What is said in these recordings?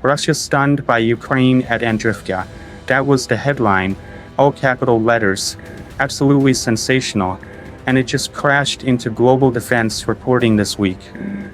Russia stunned by Ukraine at Andriivka. That was the headline, all capital letters. Absolutely sensational. And it just crashed into global defense reporting this week.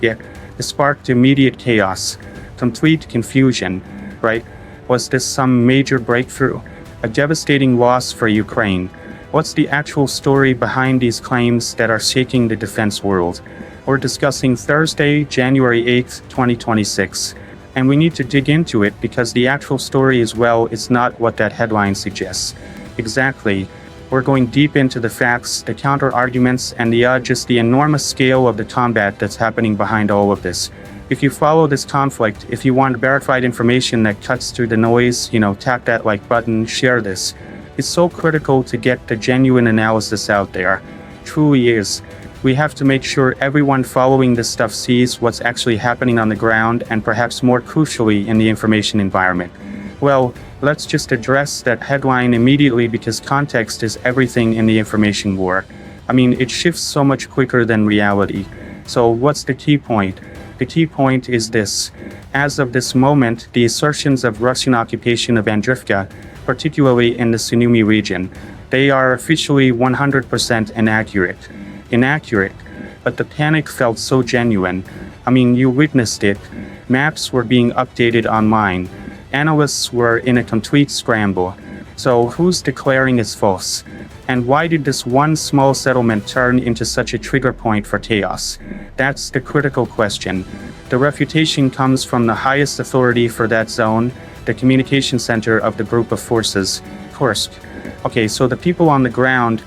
Yet, it sparked immediate chaos. Complete confusion, right? Was this some major breakthrough? A devastating loss for Ukraine? What's the actual story behind these claims that are shaking the defense world? We're discussing Thursday, January 8th, 2026. And we need to dig into it because the actual story as well is not what that headline suggests. Exactly. We're going deep into the facts, the counter-arguments, and just the enormous scale of the combat that's happening behind all of this. If you follow this conflict, if you want verified information that cuts through the noise, tap that like button, share this. It's so critical to get the genuine analysis out there. Truly is. We have to make sure everyone following this stuff sees what's actually happening on the ground and perhaps more crucially in the information environment. Well, let's just address that headline immediately because context is everything in the information war. I mean, it shifts so much quicker than reality. So what's the key point? The key point is this. As of this moment, the assertions of Russian occupation of Andriivka, particularly in the Sumy region, they are officially 100% inaccurate. Inaccurate, but the panic felt so genuine. I mean, you witnessed it. Maps were being updated online. Analysts were in a complete scramble. So who's declaring it's false? And why did this one small settlement turn into such a trigger point for chaos? That's the critical question. The refutation comes from the highest authority for that zone, the communication center of the group of forces, Kursk. Okay, so the people on the ground,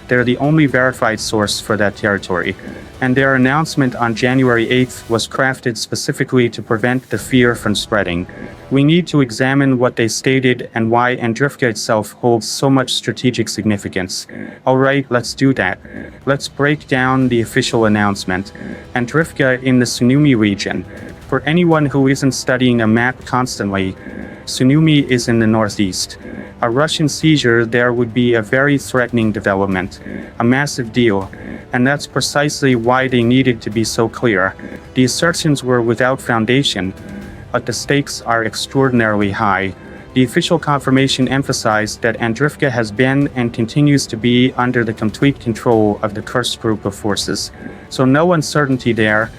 they're the only verified source for that territory. And their announcement on January 8th was crafted specifically to prevent the fear from spreading. We need to examine what they stated and why Andriivka itself holds so much strategic significance. Alright, let's do that. Let's break down the official announcement. Andriivka in the Sumy region. For anyone who isn't studying a map constantly, Sumy is in the northeast. A Russian seizure there would be a very threatening development, a massive deal, and that's precisely why they needed to be so clear. The assertions were without foundation, but the stakes are extraordinarily high. The official confirmation emphasized that Andriivka has been and continues to be under the complete control of the Kursk group of forces. So no uncertainty there,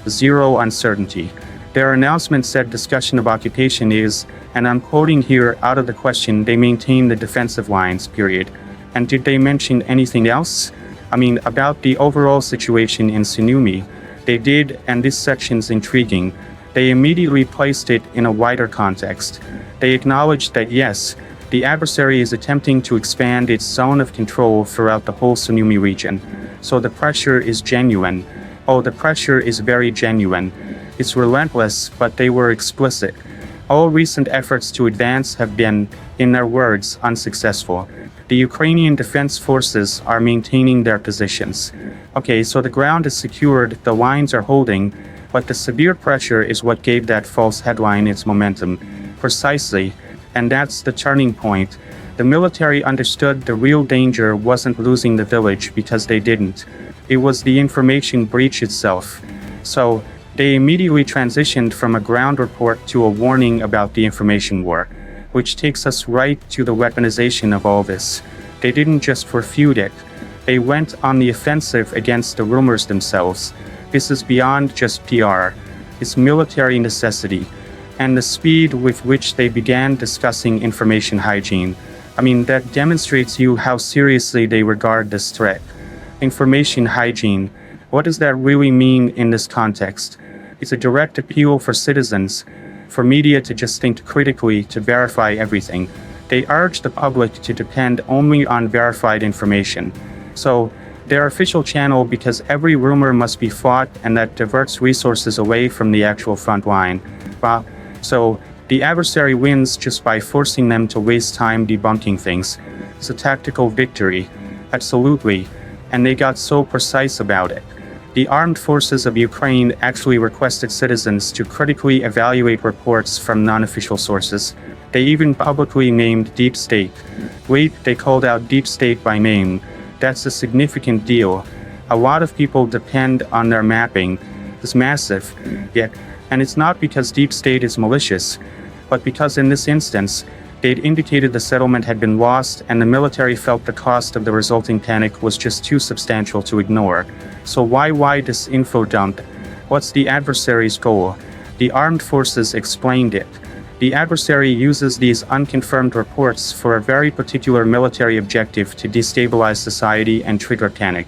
zero uncertainty. Their announcement said discussion of occupation is, and I'm quoting here, out of the question. They maintain the defensive lines, period. And did they mention anything else? I mean, about the overall situation in Sumy. They did, and this section's intriguing. They immediately placed it in a wider context. They acknowledged that yes, the adversary is attempting to expand its zone of control throughout the whole Sumy region. So the pressure is genuine. Oh, the pressure is very genuine. It's relentless, but they were explicit. All recent efforts to advance have been, in their words, unsuccessful. The Ukrainian defense forces are maintaining their positions. Okay, so the ground is secured, the lines are holding, but the severe pressure is what gave that false headline its momentum. Precisely, and that's the turning point. The military understood the real danger wasn't losing the village because they didn't. It was the information breach itself. So, they immediately transitioned from a ground report to a warning about the information war, which takes us right to the weaponization of all this. They didn't just refute it. They went on the offensive against the rumors themselves. This is beyond just PR. It's military necessity. And the speed with which they began discussing information hygiene. I mean, that demonstrates you how seriously they regard this threat. Information hygiene. What does that really mean in this context? It's a direct appeal for citizens, for media to just think critically, to verify everything. They urge the public to depend only on verified information. So, their official channel because every rumor must be fought and that diverts resources away from the actual front line. So, the adversary wins just by forcing them to waste time debunking things. It's a tactical victory. Absolutely. And they got so precise about it. The armed forces of Ukraine actually requested citizens to critically evaluate reports from non-official sources. They even publicly named Deep State. Wait, they called out Deep State by name. That's a significant deal. A lot of people depend on their mapping. It's massive. Yet, And it's not because Deep State is malicious, but because in this instance, they'd indicated the settlement had been lost and the military felt the cost of the resulting panic was just too substantial to ignore. So why this info dump? What's the adversary's goal? The armed forces explained it. The adversary uses these unconfirmed reports for a very particular military objective to destabilize society and trigger panic.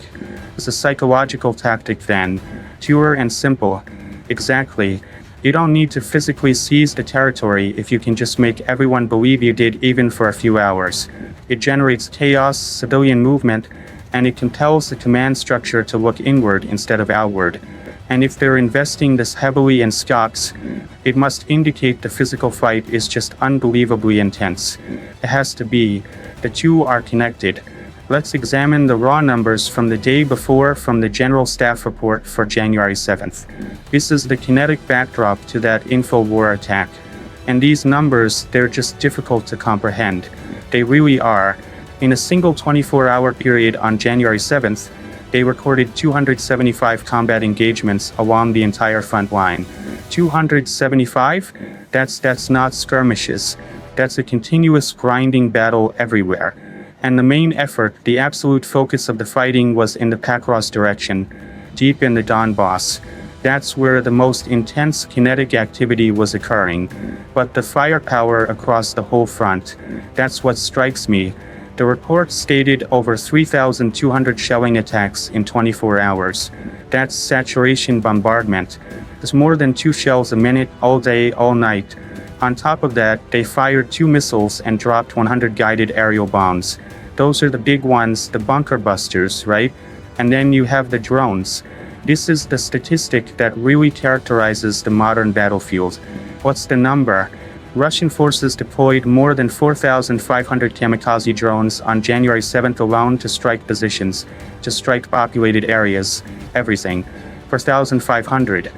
It's a psychological tactic then. Pure and simple. Exactly. You don't need to physically seize the territory if you can just make everyone believe you did even for a few hours. It generates chaos, civilian movement, and it compels the command structure to look inward instead of outward. And if they're investing this heavily in SCOCs, it must indicate the physical fight is just unbelievably intense. It has to be. The two are connected. Let's examine the raw numbers from the day before from the General Staff report for January 7th. This is the kinetic backdrop to that InfoWar attack. And these numbers, they're just difficult to comprehend. They really are. In a single 24-hour period on January 7th, they recorded 275 combat engagements along the entire front line. 275? That's not skirmishes. That's a continuous grinding battle everywhere. And the main effort, the absolute focus of the fighting was in the Pakros direction, deep in the Donbass. That's where the most intense kinetic activity was occurring. But the firepower across the whole front, that's what strikes me. The report stated over 3,200 shelling attacks in 24 hours. That's saturation bombardment. There's more than 2 shells a minute, all day, all night. On top of that, they fired 2 missiles and dropped 100 guided aerial bombs. Those are the big ones, the bunker busters, right? And then you have the drones. This is the statistic that really characterizes the modern battlefield. What's the number? Russian forces deployed more than 4,500 kamikaze drones on January 7th alone to strike positions, to strike populated areas, everything. 4,500.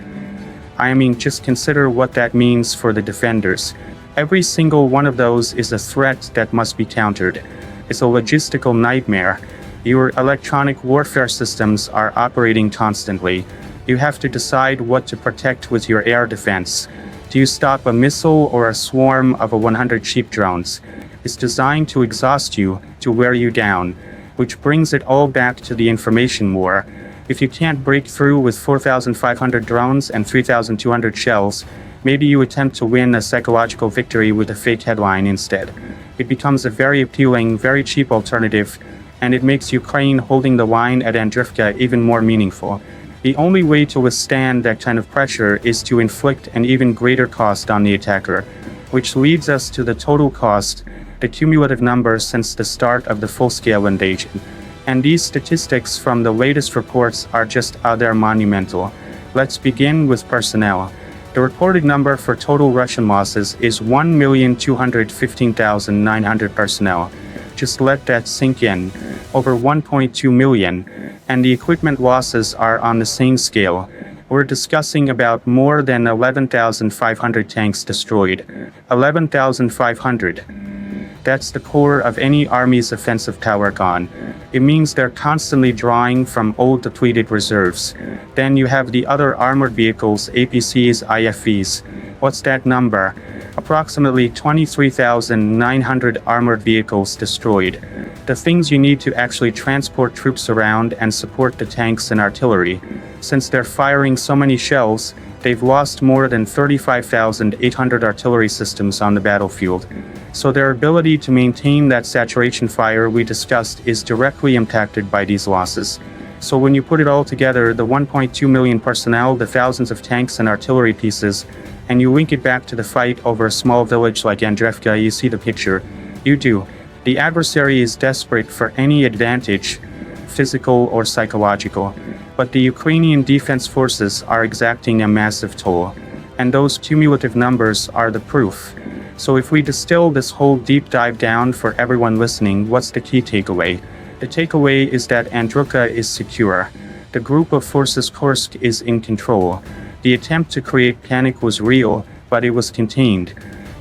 I mean, just consider what that means for the defenders. Every single one of those is a threat that must be countered. It's a logistical nightmare. Your electronic warfare systems are operating constantly. You have to decide what to protect with your air defense. Do you stop a missile or a swarm of 100 cheap drones? It's designed to exhaust you, to wear you down, which brings it all back to the information war. If you can't break through with 4,500 drones and 3,200 shells, maybe you attempt to win a psychological victory with a fake headline instead. It becomes a very appealing, very cheap alternative, and it makes Ukraine holding the line at Andriivka even more meaningful. The only way to withstand that kind of pressure is to inflict an even greater cost on the attacker, which leads us to the total cost, the cumulative number since the start of the full-scale invasion. And these statistics from the latest reports are just they're monumental. Let's begin with personnel. The reported number for total Russian losses is 1,215,900 personnel. Just let that sink in. Over 1.2 million. And the equipment losses are on the same scale. We're discussing about more than 11,500 tanks destroyed. 11,500. That's the core of any army's offensive power gone. It means they're constantly drawing from old depleted reserves. Then you have the other armored vehicles, APCs, IFVs. What's that number? Approximately 23,900 armored vehicles destroyed. The things you need to actually transport troops around and support the tanks and artillery. Since they're firing so many shells, they've lost more than 35,800 artillery systems on the battlefield. So their ability to maintain that saturation fire we discussed is directly impacted by these losses. So when you put it all together, the 1.2 million personnel, the thousands of tanks and artillery pieces, and you link it back to the fight over a small village like Andriivka, you see the picture. You do. The adversary is desperate for any advantage, physical or psychological. But the Ukrainian defense forces are exacting a massive toll. And those cumulative numbers are the proof. So if we distill this whole deep dive down for everyone listening, what's the key takeaway? The takeaway is that Andriivka is secure. The group of forces Kursk is in control. The attempt to create panic was real, but it was contained.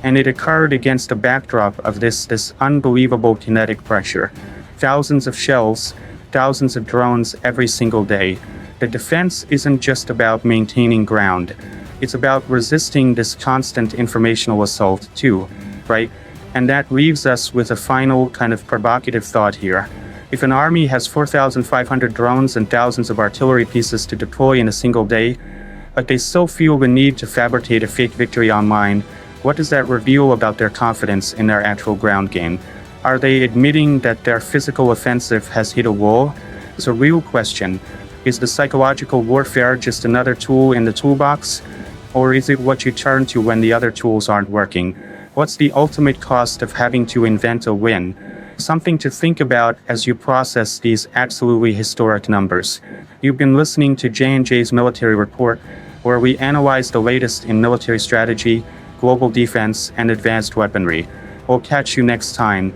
And it occurred against the backdrop of this unbelievable kinetic pressure. Thousands of shells, thousands of drones every single day. The defense isn't just about maintaining ground. It's about resisting this constant informational assault too, right? And that leaves us with a final kind of provocative thought here. If an army has 4,500 drones and thousands of artillery pieces to deploy in a single day, but they still feel the need to fabricate a fake victory online, what does that reveal about their confidence in their actual ground game? Are they admitting that their physical offensive has hit a wall? It's a real question. Is the psychological warfare just another tool in the toolbox? Or is it what you turn to when the other tools aren't working? What's the ultimate cost of having to invent a win? Something to think about as you process these absolutely historic numbers. You've been listening to J&J's Military Report, where we analyze the latest in military strategy, global defense, and advanced weaponry. We'll catch you next time.